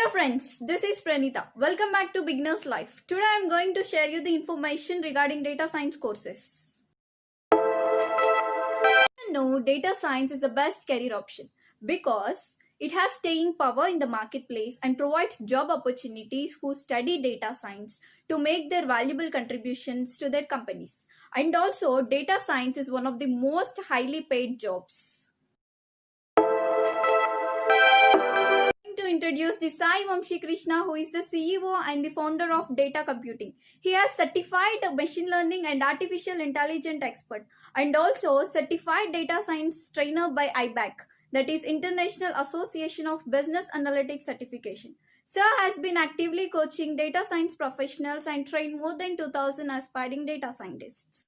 Hello friends, this is Pranita. Welcome back to Beginner's Life. Today I am going to share you the information regarding data science courses. No, data science is the best career option because it has staying power in the marketplace and provides job opportunities who study data science to make their valuable contributions to their companies. And also, data science is one of the most highly paid jobs. To introduce the Sai Vamshi Krishna, who is the CEO and the founder of Data Computing. He is certified machine learning and artificial intelligence expert and also certified data science trainer by IBAC, that is International Association of Business Analytics Certification. Sir has been actively coaching data science professionals and trained more than 2,000 aspiring data scientists.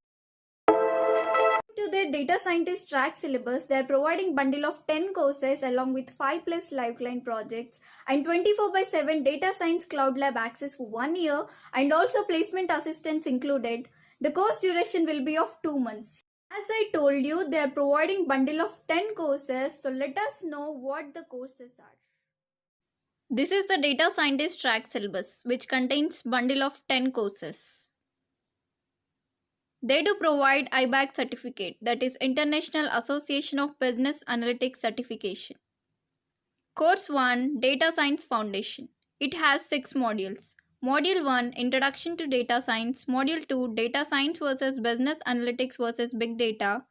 To their data scientist track syllabus, they are providing bundle of 10 courses along with 5 plus live client projects and 24/7 data science cloud lab access for 1 year and also placement assistance included. The course duration will be of 2 months. As I told you, they are providing bundle of 10 courses, so let us know what the courses are. This is the data scientist track syllabus, which contains bundle of 10 courses. They do provide IBAC certificate, that is International Association of Business Analytics Certification. Course 1, Data Science Foundation. It has 6 modules. Module 1, Introduction to Data Science. Module 2, Data Science versus Business Analytics versus Big Data.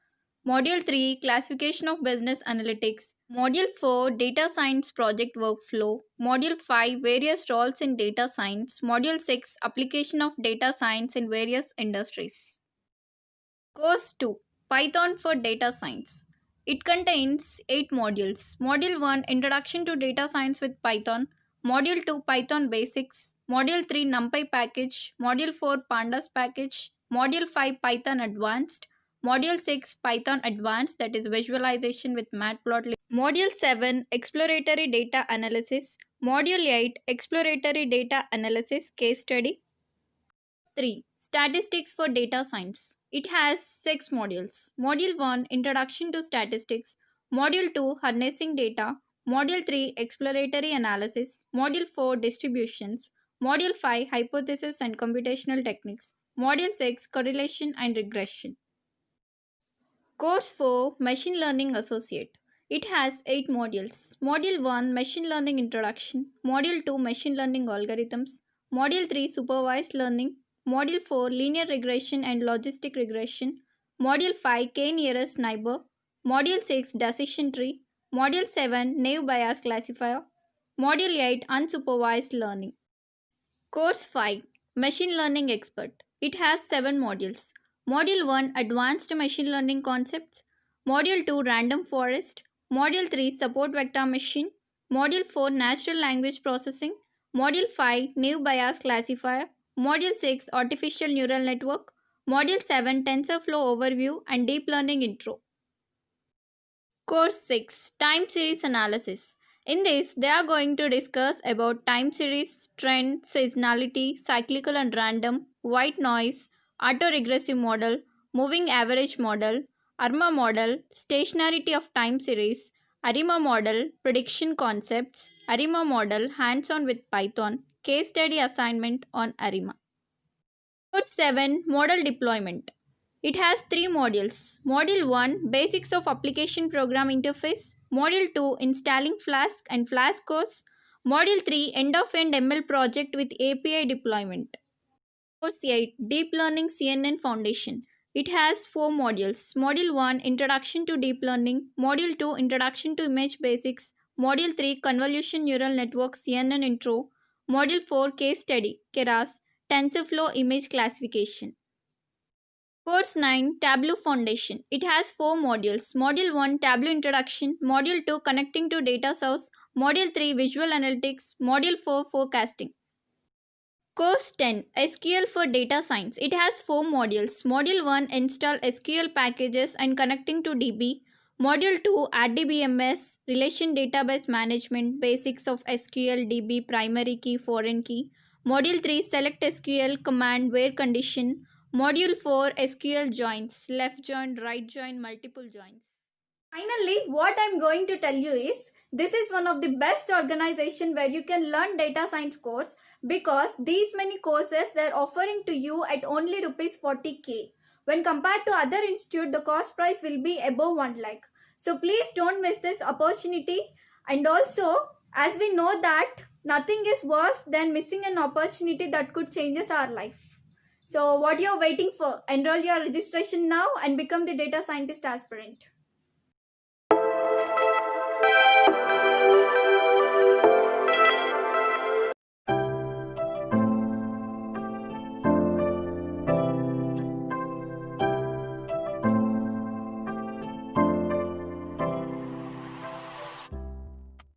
Module 3, Classification of Business Analytics. Module 4, Data Science Project Workflow. Module 5, Various Roles in Data Science. Module 6, Application of Data Science in Various Industries. Course 2, Python for Data Science. It contains 8 modules. Module 1, Introduction to Data Science with Python. Module 2, Python Basics. Module 3, NumPy Package. Module 4, Pandas Package. Module 5, Python Advanced. Module 6, Python Advanced, that is Visualization with Matplotlib. Module 7, Exploratory Data Analysis. Module 8, Exploratory Data Analysis Case Study. 3. Statistics for Data Science. It has 6 modules. Module 1, Introduction to Statistics. Module 2, Harnessing Data. Module 3, Exploratory Analysis. Module 4, Distributions. Module 5, Hypothesis and Computational Techniques. Module 6, Correlation and Regression. Course 4, Machine Learning Associate. It has 8 modules. Module 1, Machine Learning Introduction. Module 2, Machine Learning Algorithms. Module 3, Supervised Learning. Module 4, Linear Regression and Logistic Regression. Module 5, K-nearest neighbor. Module 6, Decision Tree. Module 7, Naive Bayes Classifier. Module 8, Unsupervised Learning. Course 5, Machine Learning Expert. It has 7 modules. Module 1, Advanced Machine Learning Concepts. Module 2, Random Forest. Module 3, Support Vector Machine. Module 4, Natural Language Processing. Module 5, Naive Bayes Classifier. Module 6, Artificial Neural Network. Module 7, TensorFlow Overview and Deep Learning Intro. Course 6, Time Series Analysis. In this, they are going to discuss about time series, trend, seasonality, cyclical and random, white noise, autoregressive model, moving average model, ARMA model, stationarity of time series, ARIMA model, prediction concepts, ARIMA model, hands-on with Python, case study assignment on ARIMA. Course 7, Model Deployment. It has 3 modules. Module 1, Basics of Application Program Interface. Module 2, Installing Flask and Flask Course. Module 3, End-of-End ML Project with API Deployment. Course 8, Deep Learning CNN Foundation. It has 4 modules. Module 1, Introduction to Deep Learning. Module 2, Introduction to Image Basics. Module 3, Convolution Neural Network CNN Intro. Module 4, Case Study, Keras, TensorFlow Image Classification. Course 9, Tableau Foundation. It has 4 modules. Module 1, Tableau Introduction. Module 2, Connecting to Data Source. Module 3, Visual Analytics. Module 4, Forecasting. Course 10, SQL for Data Science. It has 4 modules. Module 1, Install SQL Packages and Connecting to DB. Module 2, RDBMS, Relation Database Management, Basics of SQL, DB, Primary Key, Foreign Key. Module 3, Select SQL, Command, Where Condition. Module 4, SQL Joins, Left Join, Right Join, Multiple Joins. Finally, what I am going to tell you is, This is one of the best organization where you can learn data science course, because these many courses they're offering to you at only rupees 40k. When compared to other institute, the cost price will be above 1 lakh. So please don't miss this opportunity. And also, as we know that nothing is worse than missing an opportunity that could changes our life. So what you're waiting for? Enroll your registration now and become the data scientist aspirant.